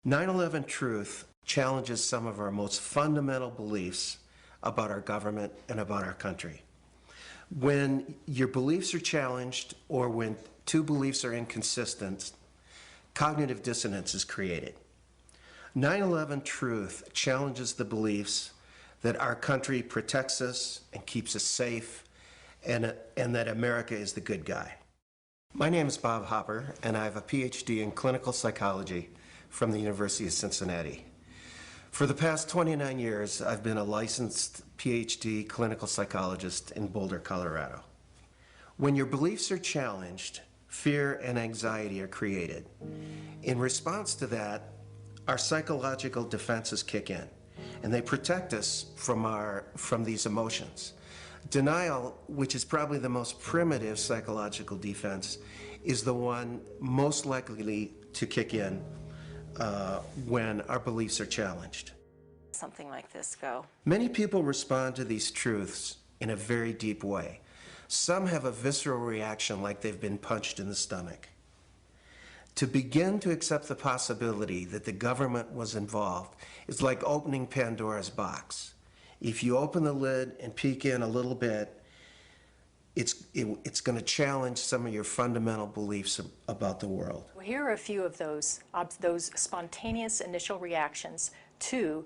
9/11 Truth challenges some of our most fundamental beliefs about our government and about our country. When your beliefs are challenged or when two beliefs are inconsistent, cognitive dissonance is created. 9/11 Truth challenges the beliefs that our country protects us and keeps us safe and that America is the good guy. My name is Bob Hopper, and I have a PhD in clinical psychology from the University of Cincinnati. For the past 29 years, I've been a licensed PhD clinical psychologist in Boulder, Colorado. When your beliefs are challenged, fear and anxiety are created. In response to that, our psychological defenses kick in, and they protect us from these emotions. Denial, which is probably the most primitive psychological defense, is the one most likely to kick in when our beliefs are challenged. Something like this go. Many people respond to these truths in a very deep way. Some have a visceral reaction like they've been punched in the stomach. To begin to accept the possibility that the government was involved is like opening Pandora's box. If you open the lid and peek in a little bit, it's going to challenge some of your fundamental beliefs about the world. Well, here are a few of those spontaneous initial reactions to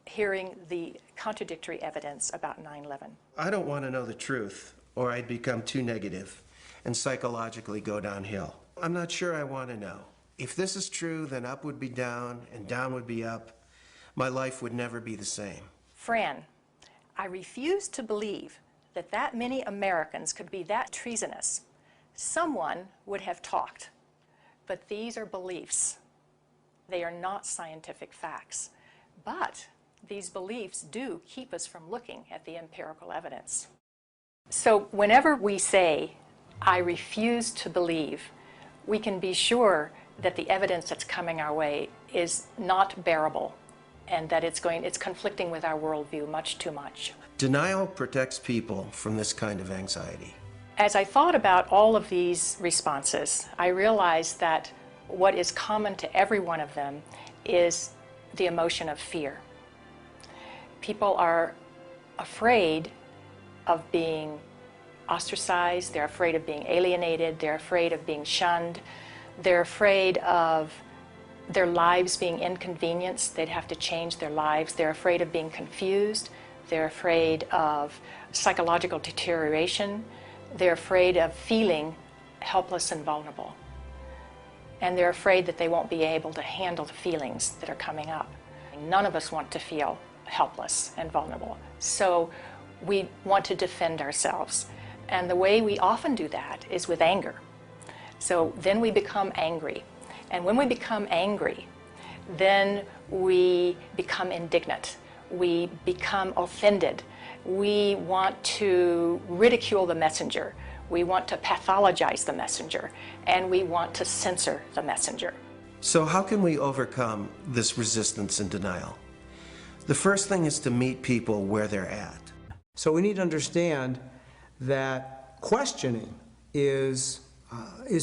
hearing the contradictory evidence about 9/11. I don't want to know the truth, or I'd become too negative and psychologically go downhill. I'm not sure I want to know. If this is true, then up would be down and down would be up. My life would never be the same. Fran, I refuse to believe that many Americans could be that treasonous. Someone would have talked. But these are beliefs. They are not scientific facts. But these beliefs do keep us from looking at the empirical evidence. So whenever we say, I refuse to believe, we can be sure that the evidence that's coming our way is not bearable and that it's conflicting with our worldview much too much. Denial protects people from this kind of anxiety. As I thought about all of these responses, I realized that what is common to every one of them is the emotion of fear. People are afraid of being ostracized, they're afraid of being alienated, they're afraid of being shunned, they're afraid of their lives being inconvenienced, they'd have to change their lives, they're afraid of being confused, they're afraid of psychological deterioration, they're afraid of feeling helpless and vulnerable, and they're afraid that they won't be able to handle the feelings that are coming up. None of us want to feel helpless and vulnerable, so we want to defend ourselves. And the way we often do that is with anger. So then we become angry. And when we become angry, then we become indignant. We become offended. We want to ridicule the messenger. We want to pathologize the messenger. And we want to censor the messenger. So how can we overcome this resistance and denial? The first thing is to meet people where they're at. So we need to understand that questioning is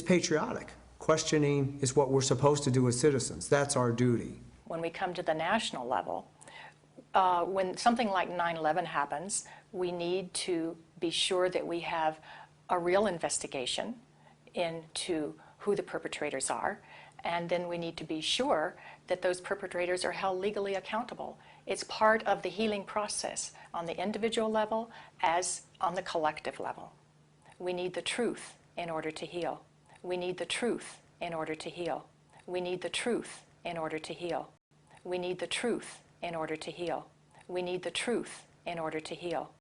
patriotic. Questioning is what we're supposed to do as citizens. That's our duty. When we come to the national level, when something like 9/11 happens, we need to be sure that we have a real investigation into who the perpetrators are, and then we need to be sure that those perpetrators are held legally accountable. It's part of the healing process on the individual level as on the collective level. We need the truth in order to heal. We need the truth in order to heal. We need the truth in order to heal. We need the truth in order to heal. We need the truth in order to heal.